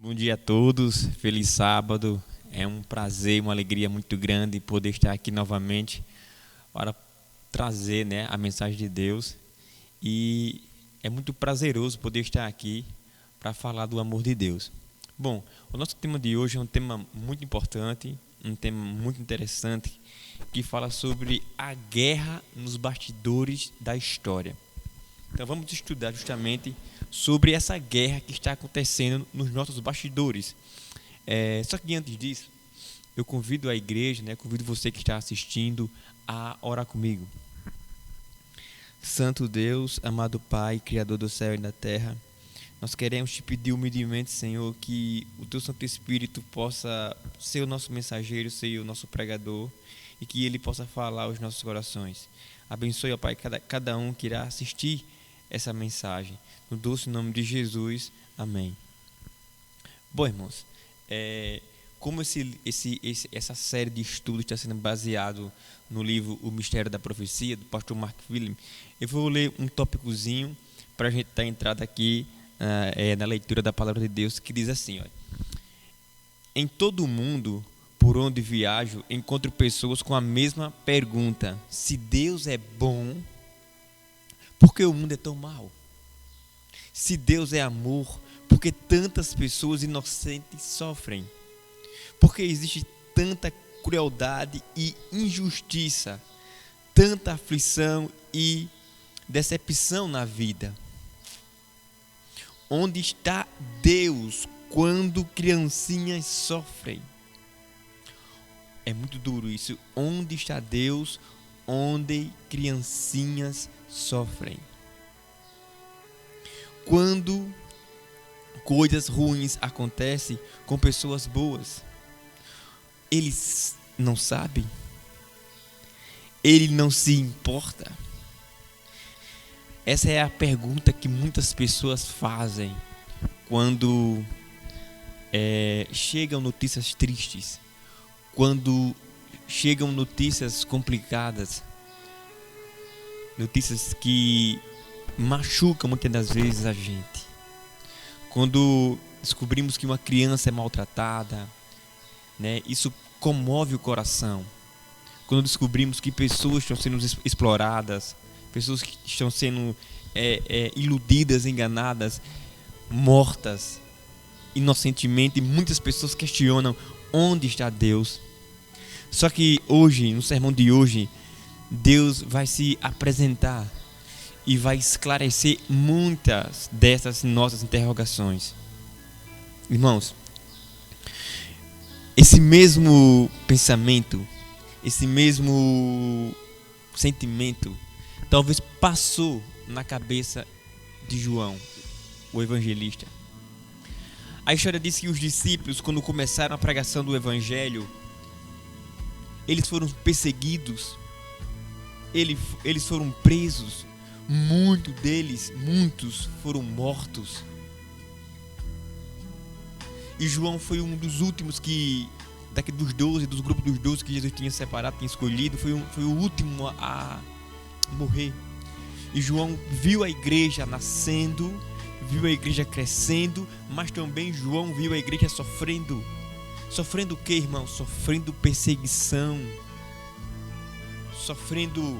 Bom dia a todos, feliz sábado. É um prazer, uma alegria muito grande poder estar aqui novamente para trazer, a mensagem de Deus. E é muito prazeroso poder estar aqui para falar do amor de Deus. Bom, o nosso tema de hoje é um tema muito importante, um tema muito interessante, que fala sobre a guerra nos bastidores da história. Então vamos estudar justamente sobre essa guerra que está acontecendo nos nossos bastidores. Só que antes disso, eu convido a igreja, convido você que está assistindo a orar comigo. Santo Deus, amado Pai, Criador do céu e da terra, nós queremos te pedir humildemente, Senhor, que o Teu Santo Espírito possa ser o nosso mensageiro, ser o nosso pregador e que Ele possa falar aos nossos corações. Abençoe, ó Pai, cada um que irá assistir essa mensagem. No doce nome de Jesus. Amém. Bom, irmãos, como essa série de estudos está sendo baseado no livro O Mistério da Profecia, do pastor Mark Willem, eu vou ler um tópicozinho para a gente dar entrada aqui na leitura da Palavra de Deus, que diz assim: em todo o mundo, por onde viajo, encontro pessoas com a mesma pergunta: se Deus é bom, por que o mundo é tão mau? Se Deus é amor, por que tantas pessoas inocentes sofrem? Por que existe tanta crueldade e injustiça, tanta aflição e decepção na vida? Onde está Deus quando criancinhas sofrem? É muito duro isso. Onde está Deus onde criancinhas sofrem? Quando coisas ruins acontecem com pessoas boas, eles não sabem? Ele não se importa? Essa é a pergunta que muitas pessoas fazem quando chegam notícias tristes, quando chegam notícias complicadas, notícias que machucam muitas das vezes a gente. Quando descobrimos que uma criança é maltratada, isso comove o coração. Quando descobrimos que pessoas estão sendo exploradas, pessoas que estão sendo iludidas, enganadas, mortas inocentemente, muitas pessoas questionam: onde está Deus? Só que hoje, no sermão de hoje, Deus vai se apresentar e vai esclarecer muitas dessas nossas interrogações. Irmãos, esse mesmo pensamento, esse mesmo sentimento, talvez passou na cabeça de João, o evangelista. A história diz que os discípulos, quando começaram a pregação do evangelho, eles foram perseguidos, eles foram presos, muitos foram mortos. E João foi um dos últimos dos grupos dos 12 que Jesus tinha separado, tinha escolhido, foi o último a morrer. E João viu a igreja nascendo, viu a igreja crescendo, mas também João viu a igreja sofrendo. Sofrendo o que, irmão? Sofrendo perseguição, sofrendo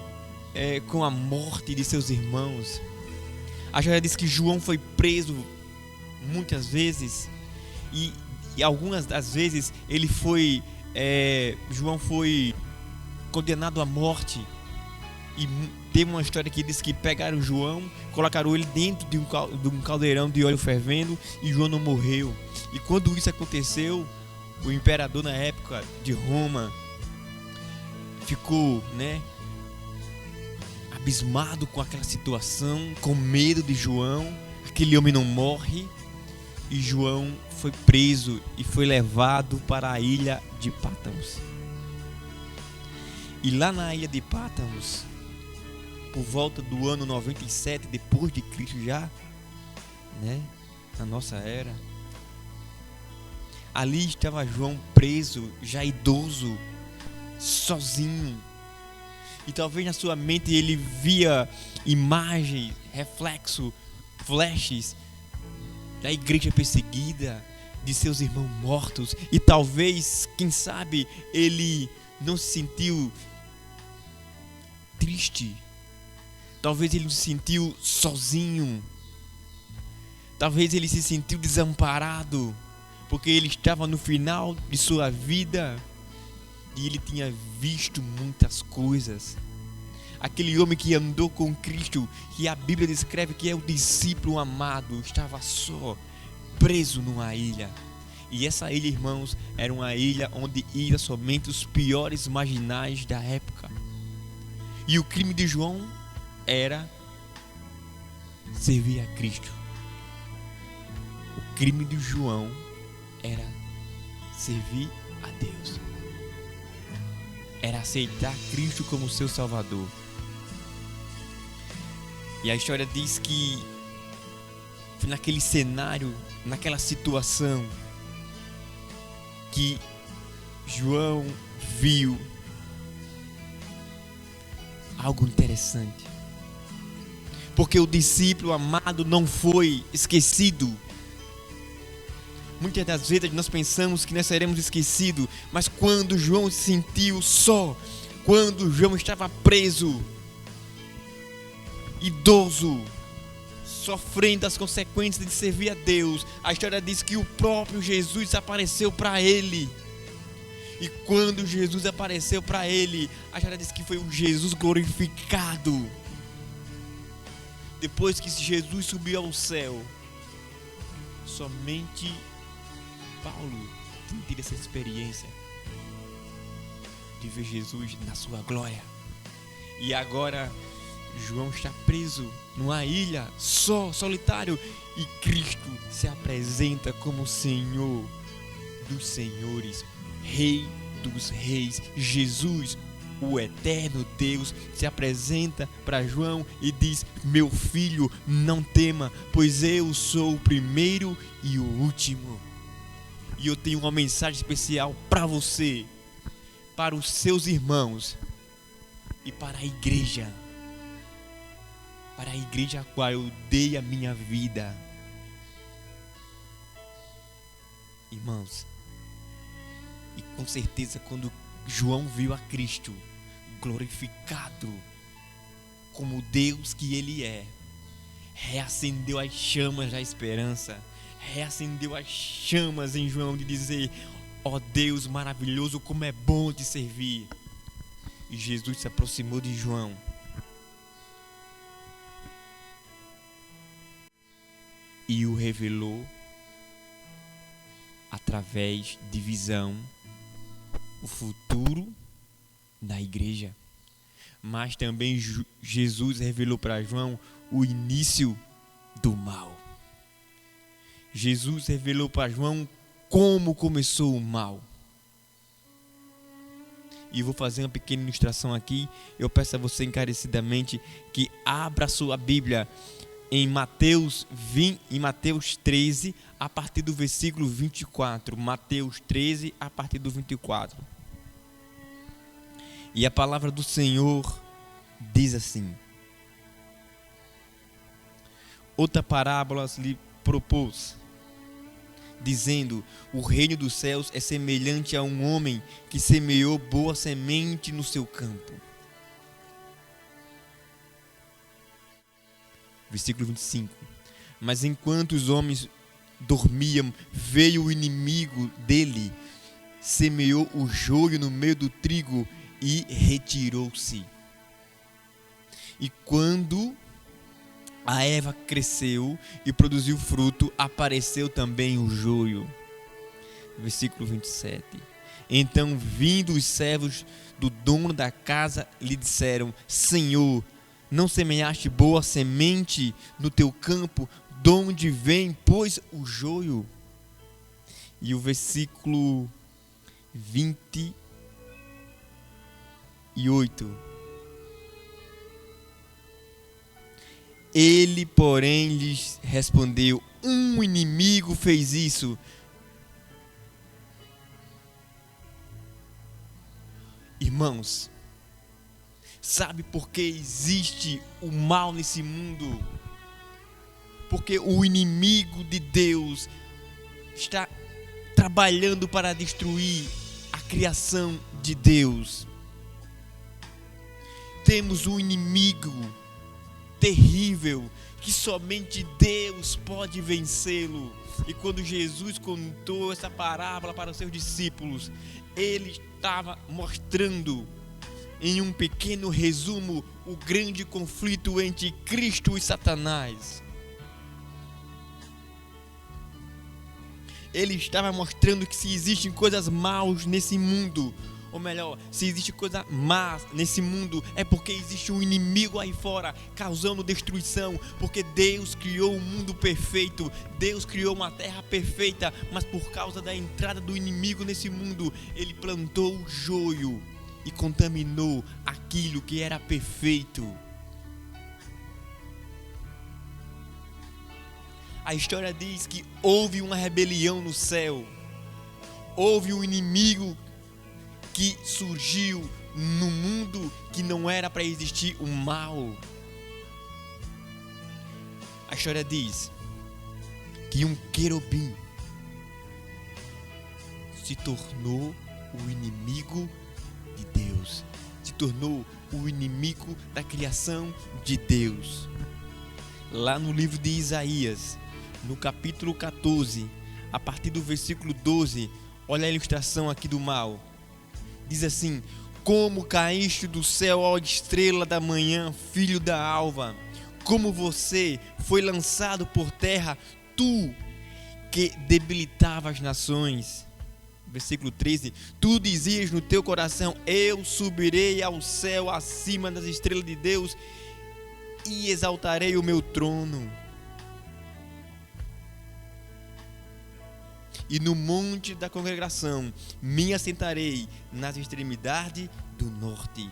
com a morte de seus irmãos. A história diz que João foi preso muitas vezes e algumas das vezes João foi condenado à morte. E tem uma história que diz que pegaram João, colocaram ele dentro de um caldeirão de óleo fervendo e João não morreu. E quando isso aconteceu, o imperador na época de Roma ficou, abismado com aquela situação, com medo de João. Aquele homem não morre e João foi preso e foi levado para a ilha de Patmos. E lá na ilha de Patmos, por volta do ano 97 depois de Cristo já, na nossa era, ali estava João preso, já idoso, sozinho. E talvez na sua mente ele via imagens, reflexo, flashes da igreja perseguida, de seus irmãos mortos, e talvez, quem sabe, ele não se sentiu triste, talvez ele se sentiu sozinho, talvez ele se sentiu desamparado, porque ele estava no final de sua vida e ele tinha visto muitas coisas. Aquele homem que andou com Cristo, que a Bíblia descreve que é o discípulo amado, estava só, preso numa ilha. E essa ilha, irmãos, era uma ilha onde iam somente os piores marginais da época. E o crime de João era servir a Cristo. O crime de João era servir a Deus. Era aceitar Cristo como seu Salvador. E a história diz que foi naquele cenário, naquela situação, que João viu algo interessante. Porque o discípulo amado não foi esquecido. Muitas das vezes nós pensamos que nós seremos esquecidos, mas quando João se sentiu só, quando João estava preso, idoso, sofrendo as consequências de servir a Deus, a história diz que o próprio Jesus apareceu para ele. E quando Jesus apareceu para ele, a história diz que foi um Jesus glorificado. Depois que Jesus subiu ao céu, somente Paulo tem tido essa experiência de ver Jesus na sua glória. E agora João está preso numa ilha, solitário, e Cristo se apresenta como Senhor dos senhores, Rei dos reis. Jesus, o eterno Deus, se apresenta para João e diz: meu filho, não tema, pois eu sou o primeiro e o último. E eu tenho uma mensagem especial para você, para os seus irmãos e para a igreja a qual eu dei a minha vida. Irmãos, e com certeza quando João viu a Cristo glorificado como Deus que Ele é, reacendeu as chamas da esperança, reacendeu as chamas em João de dizer: ó Deus maravilhoso, como é bom te servir. E Jesus se aproximou de João e o revelou através de visão o futuro da igreja. Mas também Jesus revelou para João o início do mal. Jesus revelou para João como começou o mal. E vou fazer uma pequena ilustração aqui. Eu peço a você encarecidamente que abra sua Bíblia em Mateus 13, a partir do versículo 24. Mateus 13, a partir do 24. E a palavra do Senhor diz assim: outra parábola lhe propôs, dizendo: o reino dos céus é semelhante a um homem que semeou boa semente no seu campo. Versículo 25. Mas enquanto os homens dormiam, veio o inimigo dele, semeou o joio no meio do trigo e retirou-se. E quando a erva cresceu e produziu fruto, apareceu também o joio. Versículo 27. Então, vindo os servos do dono da casa, lhe disseram: Senhor, não semeaste boa semente no teu campo? De onde vem, pois, o joio? E o versículo 28. Ele, porém, lhes respondeu: um inimigo fez isso. Irmãos, sabe por que existe o mal nesse mundo? Porque o inimigo de Deus está trabalhando para destruir a criação de Deus. Temos um inimigo terrível que somente Deus pode vencê-lo. E quando Jesus contou essa parábola para os seus discípulos, ele estava mostrando em um pequeno resumo o grande conflito entre Cristo e Satanás. Ele estava mostrando que se existem coisas maus nesse mundo, ou melhor, se existe coisa má nesse mundo, é porque existe um inimigo aí fora causando destruição. Porque Deus criou um mundo perfeito, Deus criou uma terra perfeita, mas por causa da entrada do inimigo nesse mundo, ele plantou o joio e contaminou aquilo que era perfeito. A história diz que houve uma rebelião no céu, houve um inimigo que surgiu no mundo que não era para existir o mal. A história diz que um querubim se tornou o inimigo de Deus, se tornou o inimigo da criação de Deus. Lá no livro de Isaías, no capítulo 14, a partir do versículo 12, olha a ilustração aqui do mal. Diz assim: como caíste do céu, ó estrela da manhã, filho da alva, como você foi lançado por terra, tu que debilitava as nações. Versículo 13: tu dizias no teu coração, eu subirei ao céu acima das estrelas de Deus e exaltarei o meu trono. E no monte da congregação me assentarei nas extremidades do norte.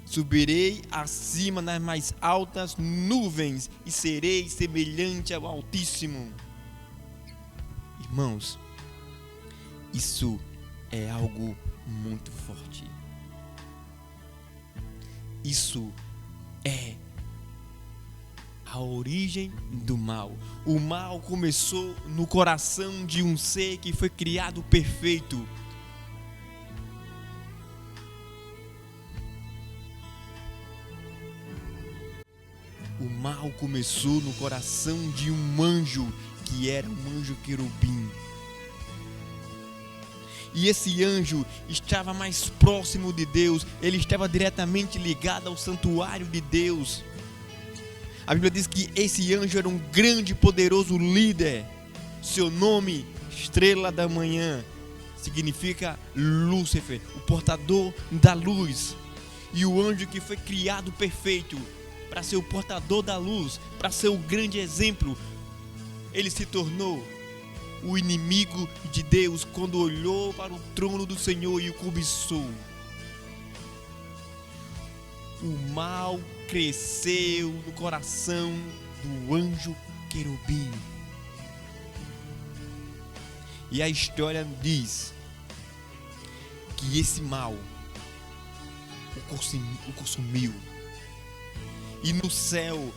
Subirei acima nas mais altas nuvens e serei semelhante ao Altíssimo. Irmãos, isso é algo muito forte. Isso é a origem do mal. O mal começou no coração de um ser que foi criado perfeito. O mal começou no coração de um anjo, que era um anjo querubim. E esse anjo estava mais próximo de Deus, ele estava diretamente ligado ao santuário de Deus. A Bíblia diz que esse anjo era um grande e poderoso líder. Seu nome, estrela da manhã, significa Lúcifer, o portador da luz. E o anjo que foi criado perfeito para ser o portador da luz, para ser o grande exemplo, ele se tornou o inimigo de Deus quando olhou para o trono do Senhor e o cobiçou. O mal cresceu no coração do anjo querubim. E a história diz que esse mal o consumiu. E no céu,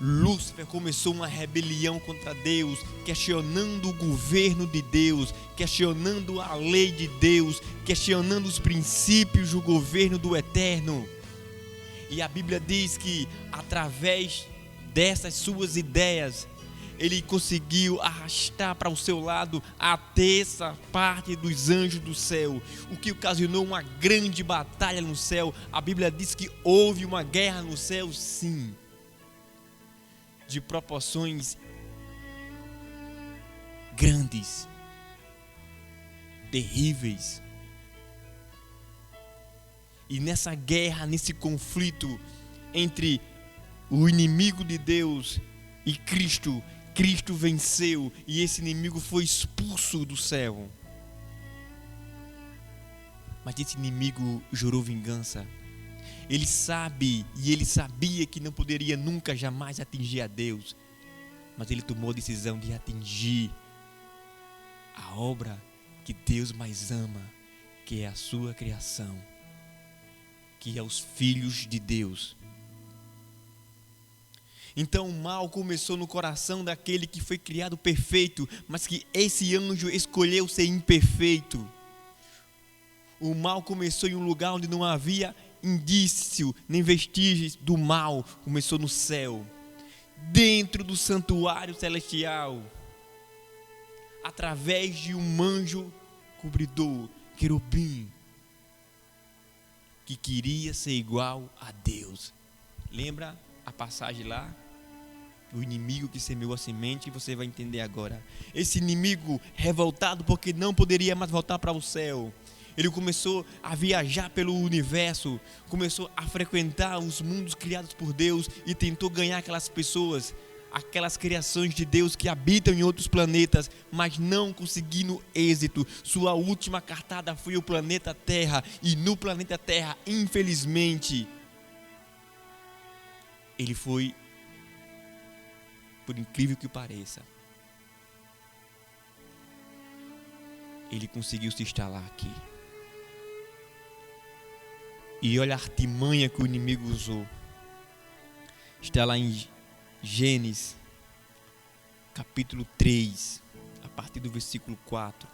Lúcifer começou uma rebelião contra Deus, questionando o governo de Deus, questionando a lei de Deus, questionando os princípios do governo do Eterno. E a Bíblia diz que através dessas suas ideias, ele conseguiu arrastar para o seu lado a terça parte dos anjos do céu, o que ocasionou uma grande batalha no céu. A Bíblia diz que houve uma guerra no céu, sim, de proporções grandes, terríveis. E nessa guerra, nesse conflito entre o inimigo de Deus e Cristo, Cristo venceu e esse inimigo foi expulso do céu. Mas esse inimigo jurou vingança. Ele sabe e ele sabia que não poderia nunca, jamais atingir a Deus. Mas ele tomou a decisão de atingir a obra que Deus mais ama, que é a sua criação, que é os filhos de Deus. Então o mal começou no coração daquele que foi criado perfeito, mas que esse anjo escolheu ser imperfeito. O mal começou em um lugar onde não havia indício, nem vestígios do mal. Começou no céu, dentro do santuário celestial, através de um anjo cobridor, querubim, que queria ser igual a Deus. Lembra a passagem lá? O inimigo que semeou a semente, você vai entender agora. Esse inimigo revoltado porque não poderia mais voltar para o céu. Ele começou a viajar pelo universo, começou a frequentar os mundos criados por Deus e tentou ganhar aquelas pessoas, aquelas criações de Deus que habitam em outros planetas, mas não conseguindo êxito. Sua última cartada foi o planeta Terra, e no planeta Terra, infelizmente, ele foi, por incrível que pareça, ele conseguiu se instalar aqui. E olha a artimanha que o inimigo usou. Está lá em Gênesis, capítulo 3, a partir do versículo 4.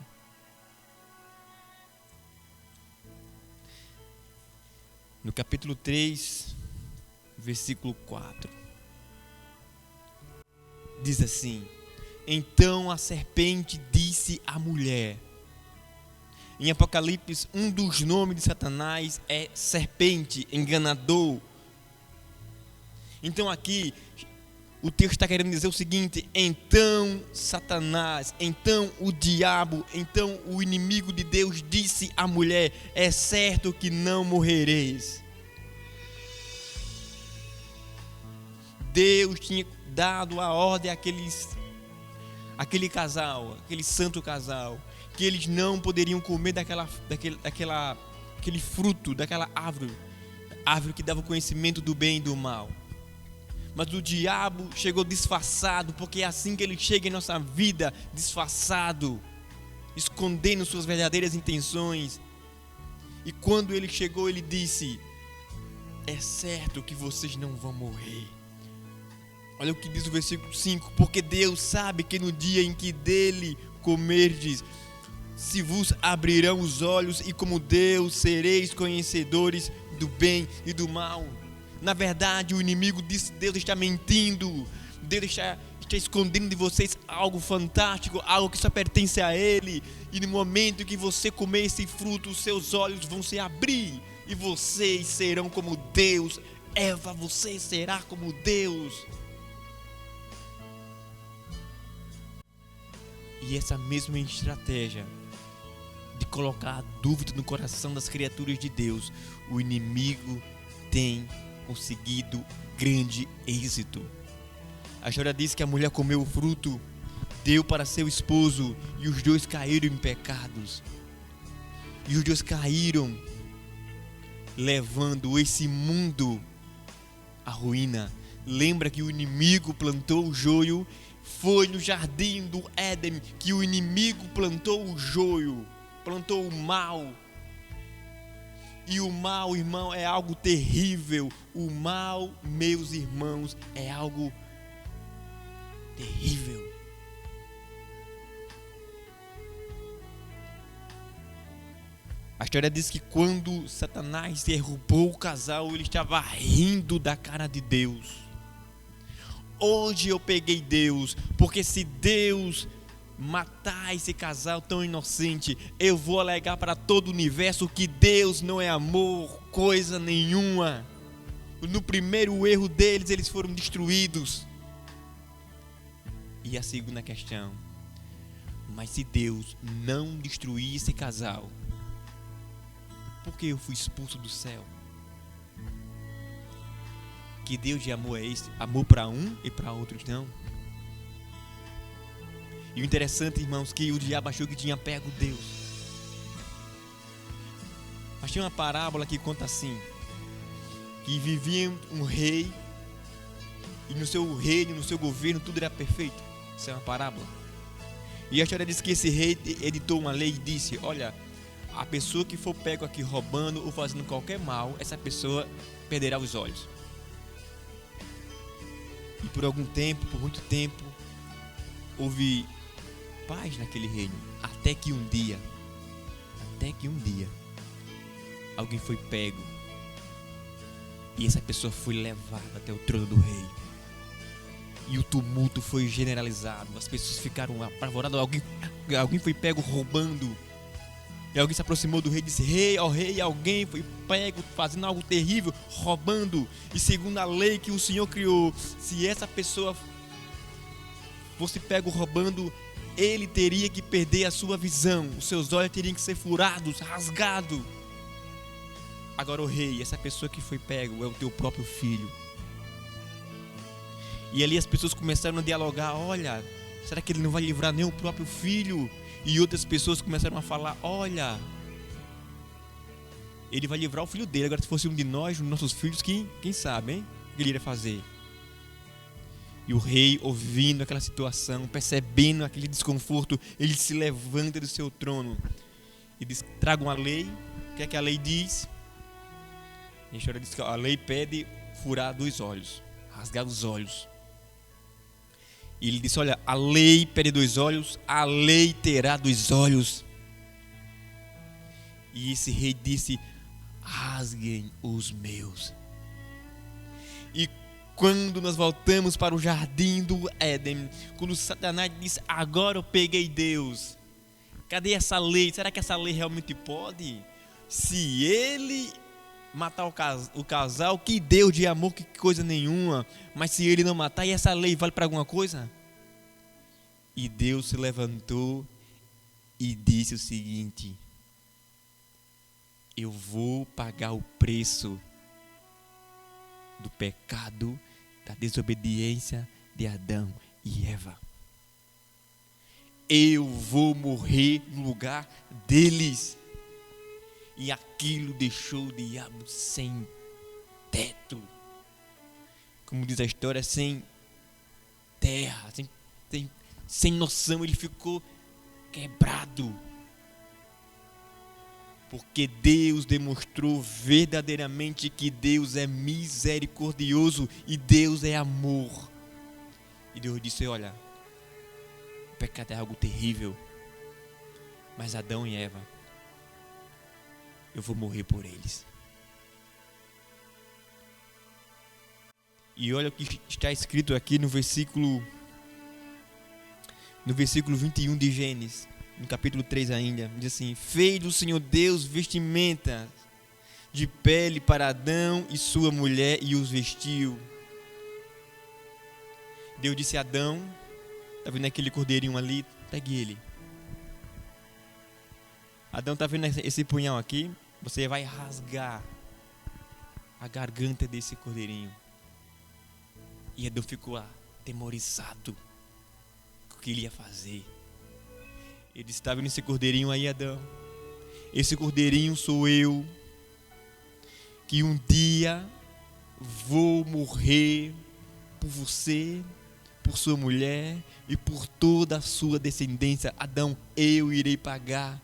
No capítulo 3, versículo 4. Diz assim: então a serpente disse à mulher. Em Apocalipse, um dos nomes de Satanás é serpente, enganador. Então aqui, o texto está querendo dizer o seguinte: então Satanás, então o diabo, então o inimigo de Deus disse à mulher: é certo que não morrereis. Deus tinha dado a ordem àquele casal, aquele santo casal, que eles não poderiam comer daquele fruto, daquela árvore que dava o conhecimento do bem e do mal. Mas o diabo chegou disfarçado, porque é assim que ele chega em nossa vida, disfarçado, escondendo suas verdadeiras intenções. E quando ele chegou, ele disse: é certo que vocês não vão morrer. Olha o que diz o versículo 5: porque Deus sabe que no dia em que dele comerdes, se vos abrirão os olhos, e como Deus sereis conhecedores do bem e do mal. Na verdade, o inimigo disse: Deus está mentindo, Deus está escondendo de vocês algo fantástico, algo que só pertence a Ele. E no momento que você comer esse fruto, os seus olhos vão se abrir e vocês serão como Deus. Eva, você será como Deus. E essa mesma estratégia de colocar a dúvida no coração das criaturas de Deus, o inimigo tem conseguido grande êxito. A história diz que a mulher comeu o fruto, deu para seu esposo, e os dois caíram em pecados. E os dois caíram, levando esse mundo à ruína. Lembra que o inimigo plantou o joio? Foi no jardim do Éden que o inimigo plantou o joio, plantou o mal. E o mal, irmão, é algo terrível. O mal, meus irmãos, é algo terrível. A história diz que quando Satanás derrubou o casal, ele estava rindo da cara de Deus. Hoje eu peguei Deus, porque se Deus matar esse casal tão inocente, eu vou alegar para todo o universo que Deus não é amor, coisa nenhuma. No primeiro erro deles, eles foram destruídos. E a segunda questão: mas se Deus não destruir esse casal, por que eu fui expulso do céu? Que Deus de amor é esse? Amor para um e para outros não. E o interessante, irmãos, que o diabo achou que tinha pego Deus. Mas tem uma parábola que conta assim: que vivia um rei, e no seu reino, no seu governo, tudo era perfeito. Isso é uma parábola. E a história diz que esse rei editou uma lei e disse: olha, a pessoa que for pego aqui roubando ou fazendo qualquer mal, essa pessoa perderá os olhos. E por algum tempo, por muito tempo, houve paz naquele reino. Até que um dia, alguém foi pego. E essa pessoa foi levada até o trono do rei. E o tumulto foi generalizado. As pessoas ficaram apavoradas. Alguém foi pego roubando. E alguém se aproximou do rei e disse: Rei, ó rei, alguém foi pego fazendo algo terrível, roubando. E segundo a lei que o Senhor criou, se essa pessoa fosse pego roubando, ele teria que perder a sua visão. Os seus olhos teriam que ser furados, rasgados. Agora, o rei, essa pessoa que foi pego é o teu próprio filho. E ali as pessoas começaram a dialogar: olha, será que ele não vai livrar nem o próprio filho? E outras pessoas começaram a falar: olha, ele vai livrar o filho dele. Agora, se fosse um de nós, um dos nossos filhos, quem sabe, hein? O que ele iria fazer? E o rei, ouvindo aquela situação, percebendo aquele desconforto, ele se levanta do seu trono e diz: tragam a lei. O que é que a lei diz? A história diz que a lei pede furar 2 olhos, rasgar os olhos. E ele disse: olha, a lei pede 2 olhos, a lei terá 2 olhos. E esse rei disse: rasguem os meus. E quando nós voltamos para o jardim do Éden, quando Satanás disse: agora eu peguei Deus, cadê essa lei? Será que essa lei realmente pode? Se ele matar o casal, que Deus de amor, que coisa nenhuma. Mas se ele não matar, e essa lei vale para alguma coisa? E Deus se levantou e disse o seguinte: eu vou pagar o preço do pecado, da desobediência de Adão e Eva. Eu vou morrer no lugar deles. E aquilo deixou o diabo sem teto. Como diz a história, sem terra, sem noção. Ele ficou quebrado. Porque Deus demonstrou verdadeiramente que Deus é misericordioso e Deus é amor. E Deus disse: olha, o pecado é algo terrível, mas Adão e Eva, eu vou morrer por eles. E olha o que está escrito aqui no versículo 21 de Gênesis, no capítulo 3 ainda. Diz assim: fez o Senhor Deus vestimenta de pele para Adão e sua mulher e os vestiu. Deus disse a Adão: está vendo aquele cordeirinho ali? Pegue ele. Adão, está vendo esse punhal aqui? Você vai rasgar a garganta desse cordeirinho. E Adão ficou atemorizado com o que ele ia fazer. Ele disse: está vendo esse cordeirinho aí, Adão? Esse cordeirinho sou eu, que um dia vou morrer por você, por sua mulher e por toda a sua descendência. Adão, eu irei pagar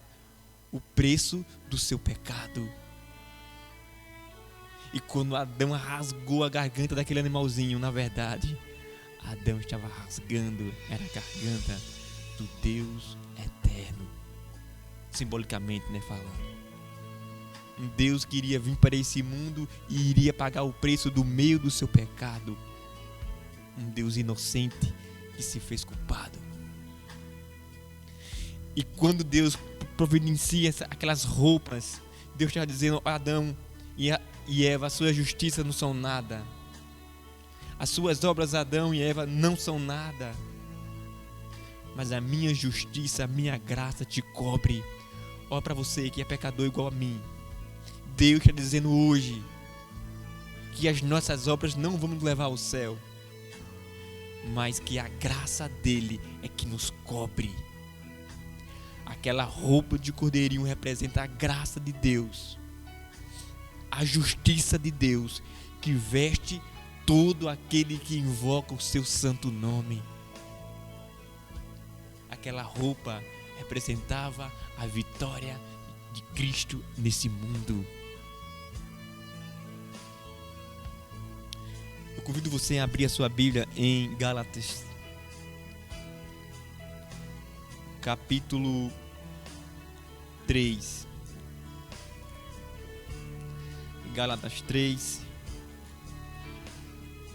o preço do seu pecado. E quando Adão rasgou a garganta daquele animalzinho, na verdade, Adão estava rasgando era a garganta do Deus eterno, simbolicamente, né, falando. Um Deus que iria vir para esse mundo e iria pagar o preço do meio do seu pecado. Um Deus inocente que se fez culpado. E quando Deus providencia aquelas roupas, Deus está dizendo: Adão e Eva, a sua justiça não são nada. As suas obras, Adão e Eva, não são nada. Mas a minha justiça, a minha graça te cobre. Olha para você que é pecador igual a mim. Deus está dizendo hoje que as nossas obras não vão nos levar ao céu, mas que a graça dele é que nos cobre. Aquela roupa de cordeirinho representa a graça de Deus, a justiça de Deus, que veste todo aquele que invoca o seu santo nome. Aquela roupa representava a vitória de Cristo nesse mundo. Eu Convido você a abrir a sua Bíblia em Gálatas, capítulo 3. Gálatas 3,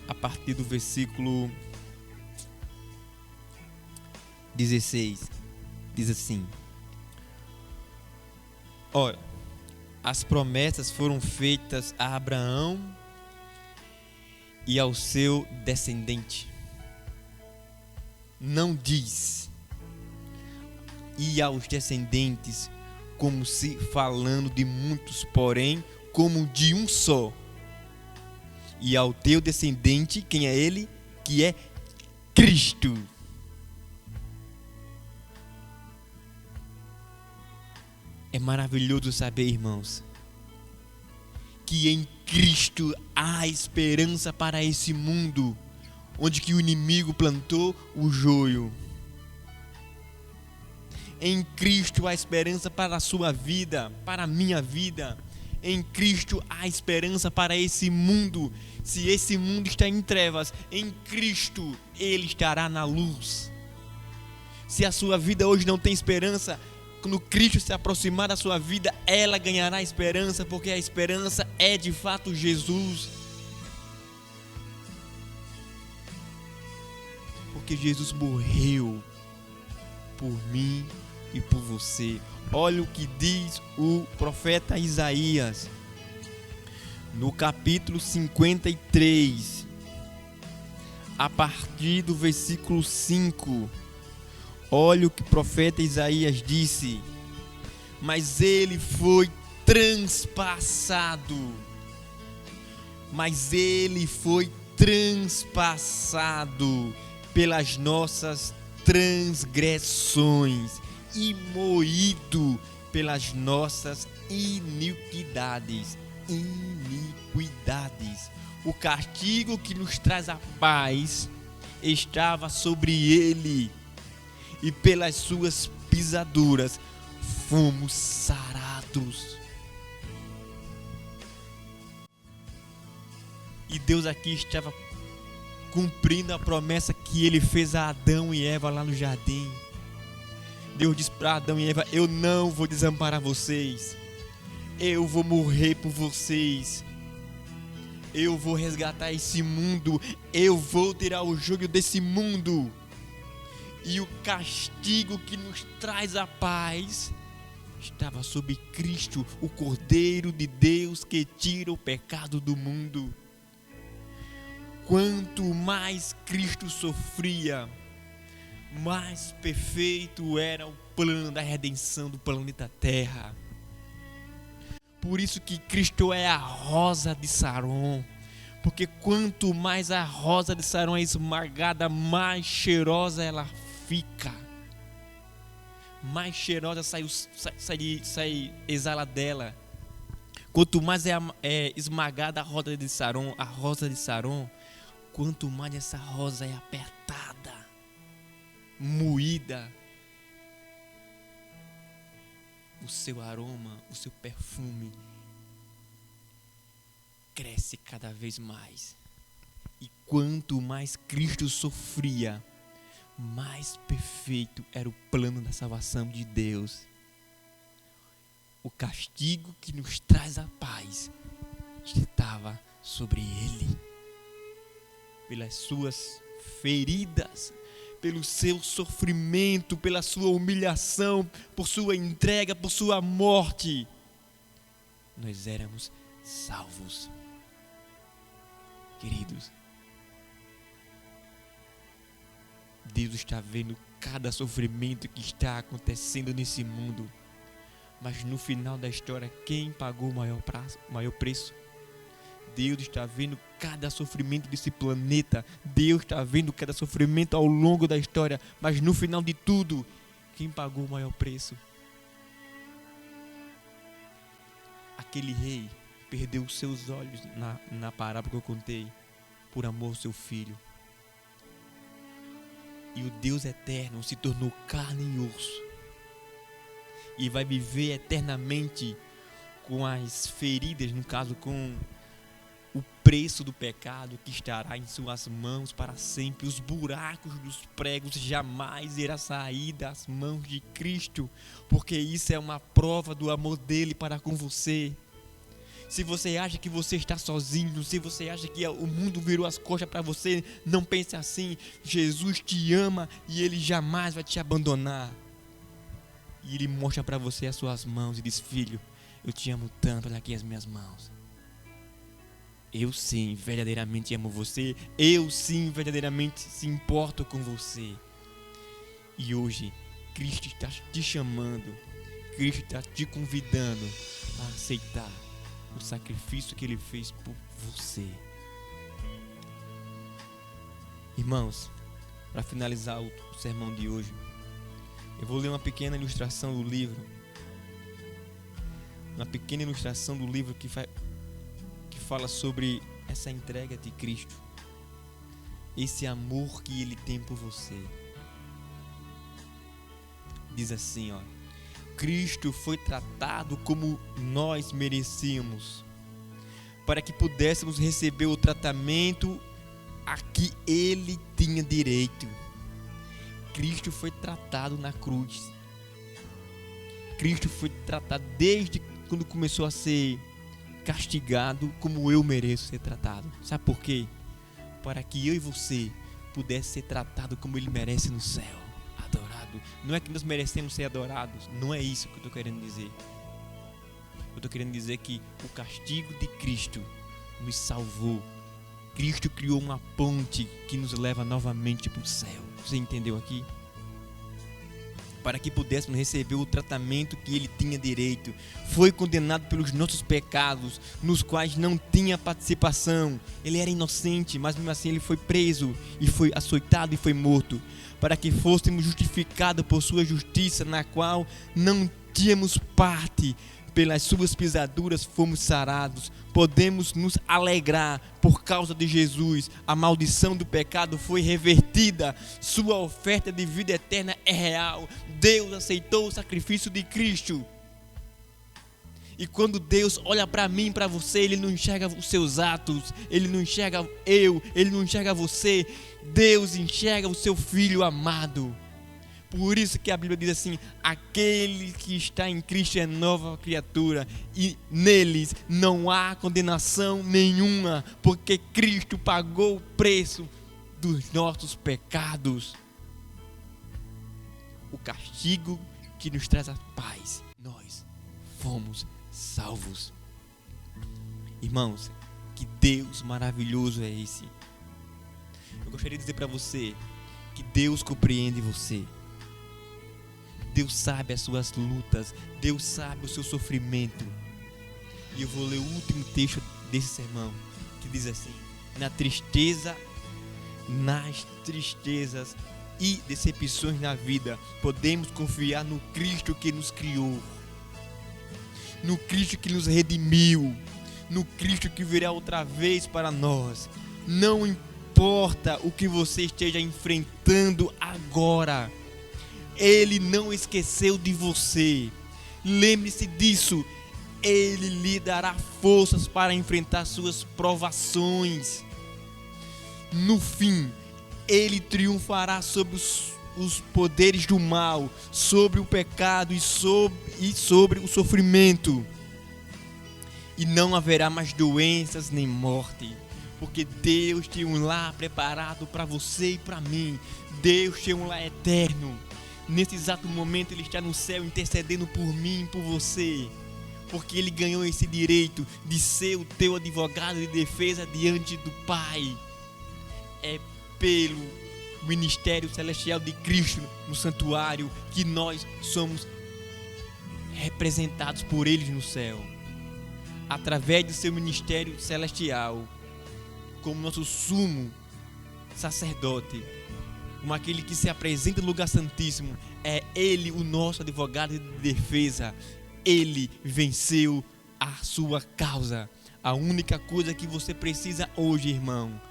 a partir do versículo 16. Diz assim: ora, as promessas foram feitas a Abraão e ao seu descendente. Não diz e aos descendentes, como se falando de muitos, porém como de um só. E ao teu descendente, quem é ele? Que é Cristo. É maravilhoso saber, irmãos, que em Cristo há esperança para esse mundo, onde que o inimigo plantou o joio. Em Cristo há esperança para a sua vida, para a minha vida. Em Cristo há esperança para esse mundo. Se esse mundo está em trevas, em Cristo Ele estará na luz. Se a sua vida hoje não tem esperança, quando Cristo se aproximar da sua vida, ela ganhará esperança, porque a esperança é de fato Jesus. Porque Jesus morreu por mim e por você. Olha o que diz o profeta Isaías, no capítulo 53, a partir do versículo 5. Olha o que o profeta Isaías disse: mas ele foi transpassado, pelas nossas transgressões e moído pelas nossas iniquidades. O castigo que nos traz a paz estava sobre ele, e pelas suas pisaduras fomos sarados. E Deus aqui estava cumprindo a promessa que Ele fez a Adão e Eva lá no jardim. Deus disse para Adão e Eva: eu não vou desamparar vocês, eu vou morrer por vocês, eu vou resgatar esse mundo, eu vou tirar o jugo desse mundo. E o castigo que nos traz a paz estava sobre Cristo, o Cordeiro de Deus que tira o pecado do mundo. Quanto mais Cristo sofria, mais perfeito era o plano da redenção do planeta Terra. Por isso que Cristo é a rosa de Saron. Porque quanto mais a rosa de Saron é esmagada, mais cheirosa ela fica. Mais cheirosa exala dela. Quanto mais é esmagada a rosa de Saron, quanto mais essa rosa é apertada, moída, o seu aroma, o seu perfume cresce cada vez mais. E quanto mais Cristo sofria, mais perfeito era o plano da salvação de Deus. O castigo que nos traz a paz estava sobre ele. Pelas suas feridas, pelo seu sofrimento, pela sua humilhação, por sua entrega, por sua morte, nós éramos salvos. Queridos, Deus está vendo cada sofrimento que está acontecendo nesse mundo. Mas no final da história, quem pagou o maior preço? Deus está vendo cada sofrimento desse planeta. Deus está vendo cada sofrimento ao longo da história. Mas no final de tudo, quem pagou o maior preço? Aquele rei perdeu os seus olhos na parábola que eu contei, por amor ao seu filho. E o Deus eterno se tornou carne e osso, e vai viver eternamente com as feridas, no caso com o preço do pecado que estará em suas mãos para sempre. Os buracos dos pregos jamais irá sair das mãos de Cristo, porque isso é uma prova do amor dele para com você. Se você acha que você está sozinho, se você acha que o mundo virou as costas para você, não pense assim. Jesus te ama e ele jamais vai te abandonar. E ele mostra para você as suas mãos e diz: filho, eu te amo tanto, olha aqui as minhas mãos. Eu sim, verdadeiramente amo você. Eu sim, verdadeiramente se importo com você. E hoje, Cristo está te chamando. Cristo está te convidando a aceitar o sacrifício que Ele fez por você. Irmãos, para finalizar o sermão de hoje, eu vou ler uma pequena ilustração do livro. Uma pequena ilustração do livro que fala sobre essa entrega de Cristo. Esse amor que Ele tem por você. Diz assim, ó: Cristo foi tratado como nós merecíamos, para que pudéssemos receber o tratamento a que Ele tinha direito. Cristo foi tratado na cruz. Cristo foi tratado desde quando começou a ser castigado como eu mereço ser tratado. Sabe por quê? Para que eu e você pudesse ser tratado como Ele merece no céu, adorado. Não é que nós merecemos ser adorados, não é isso que eu estou querendo dizer. Eu estou querendo dizer que o castigo de Cristo nos salvou. Cristo criou uma ponte que nos leva novamente para o céu. Você entendeu aqui? Para que pudéssemos receber o tratamento que Ele tinha direito. Foi condenado pelos nossos pecados, nos quais não tinha participação. Ele era inocente, mas mesmo assim Ele foi preso e foi açoitado e foi morto, para que fôssemos justificados por sua justiça, na qual não tínhamos parte. Pelas suas pisaduras fomos sarados. Podemos nos alegrar por causa de Jesus. A maldição do pecado foi revertida. Sua oferta de vida eterna é real. Deus aceitou o sacrifício de Cristo. E quando Deus olha para mim, para você, Ele não enxerga os seus atos, Ele não enxerga Ele não enxerga você. Deus enxerga o seu Filho amado. Por isso que a Bíblia diz assim: aquele que está em Cristo é nova criatura, e neles não há condenação nenhuma, porque Cristo pagou o preço dos nossos pecados. O castigo que nos traz a paz, nós fomos salvos. Irmãos, que Deus maravilhoso é esse. Eu gostaria de dizer para você que Deus compreende você. Deus sabe as suas lutas, Deus sabe o seu sofrimento. E eu vou ler o último texto desse sermão, que diz assim: nas tristezas e decepções na vida, podemos confiar no Cristo que nos criou, no Cristo que nos redimiu, no Cristo que virá outra vez para nós. Não importa o que você esteja enfrentando agora, Ele não esqueceu de você. Lembre-se disso. Ele lhe dará forças para enfrentar suas provações. No fim, Ele triunfará sobre os poderes do mal, sobre o pecado e sobre o sofrimento. E não haverá mais doenças nem morte, porque Deus tem um lar preparado para você e para mim. Deus tem um lar eterno. Nesse exato momento Ele está no céu intercedendo por mim e por você, porque Ele ganhou esse direito de ser o teu advogado de defesa diante do Pai. É pelo ministério celestial de Cristo no santuário que nós somos representados por Ele no céu, através do seu ministério celestial, como nosso sumo sacerdote, como aquele que se apresenta no lugar santíssimo. É Ele o nosso advogado de defesa. Ele venceu a sua causa. A única coisa que você precisa hoje, irmão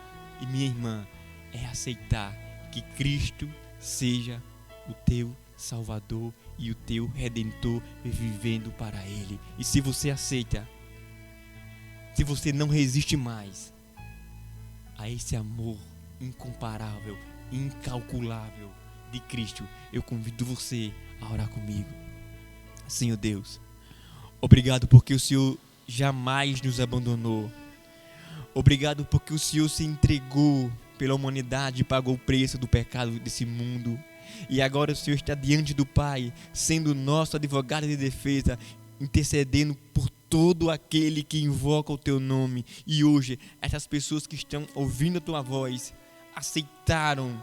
e minha irmã, é aceitar que Cristo seja o teu Salvador e o teu Redentor, vivendo para Ele. E se você aceita, se você não resiste mais, a esse amor incomparável, incalculável de Cristo, eu convido você a orar comigo. Senhor Deus, obrigado porque o Senhor jamais nos abandonou. Obrigado porque o Senhor se entregou pela humanidade e pagou o preço do pecado desse mundo. E agora o Senhor está diante do Pai, sendo nosso advogado de defesa, intercedendo por todo aquele que invoca o Teu nome. E hoje, essas pessoas que estão ouvindo a Tua voz, aceitaram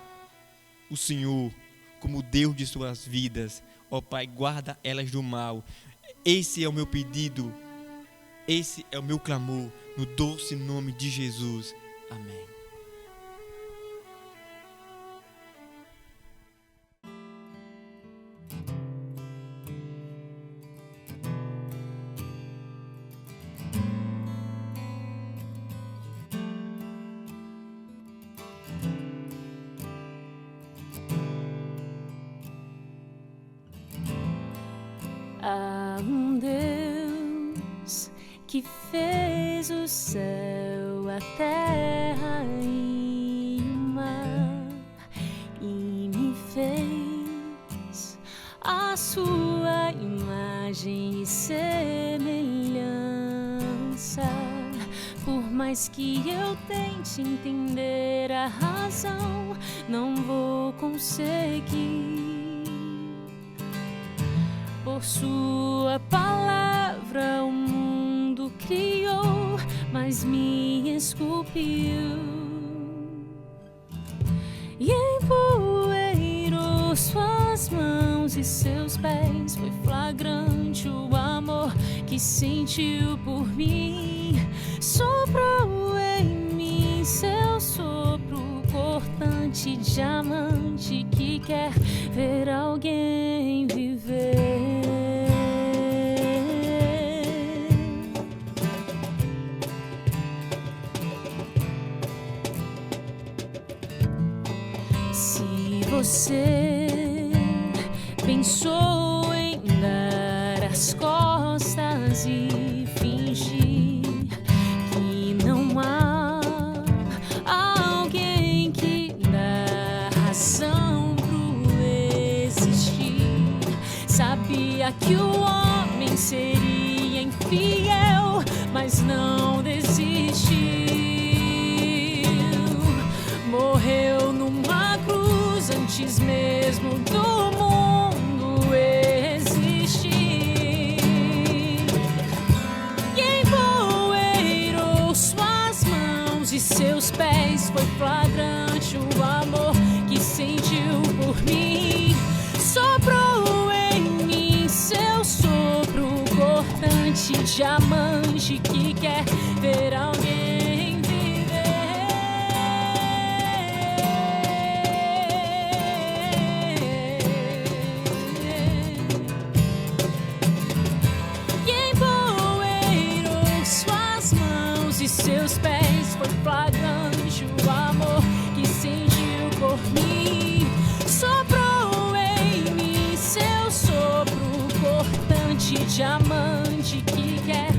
o Senhor como Deus de suas vidas. Ó Pai, guarda elas do mal. Esse é o meu pedido, esse é o meu clamor, no doce nome de Jesus. Amém. Há um Deus que fez o céu, a terra e o mar, e me fez a sua imagem e semelhança. Por mais que eu tente entender a razão, não vou conseguir. Por sua palavra o mundo criou, mas me esculpiu. E empoeirou suas mãos e seus pés. Foi flagrante o amor que sentiu por mim. Soprou em mim seu sopro cortante, diamante que quer ver alguém viver. Se você pensou em dar as costas e fingir que não há alguém que dá razão pro existir, sabia que o homem seria infiel, mas não desistiu. Morreu numa cruz antes mesmo do mundo existir. E empoeirou suas mãos e seus pés. Foi flagrante o amor que sentiu por mim. Soprou em mim seu sopro cortante, diamante que quer ver alguém viver. E empoeirou suas mãos e seus pés. Foi flagrante o amor que sentiu por mim. Soprou em mim seu sopro cortante, diamante que quer